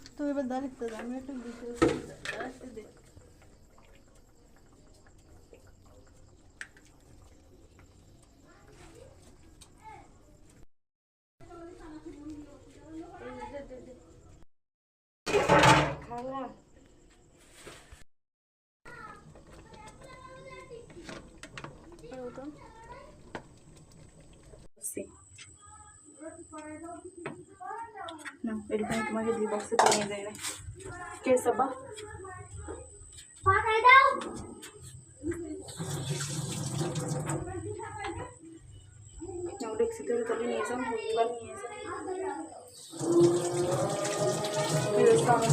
তুমি এবার দাঁড়িয়ে আমি একটু দাঁড়াতে দে। খালা না এরকম তোমাকে দুই বক্সে নিয়ে যায় না কে সাবা পাঠাই দাও না দেখছি তো নিয়ে যাও ফুটবল নিয়ে যাও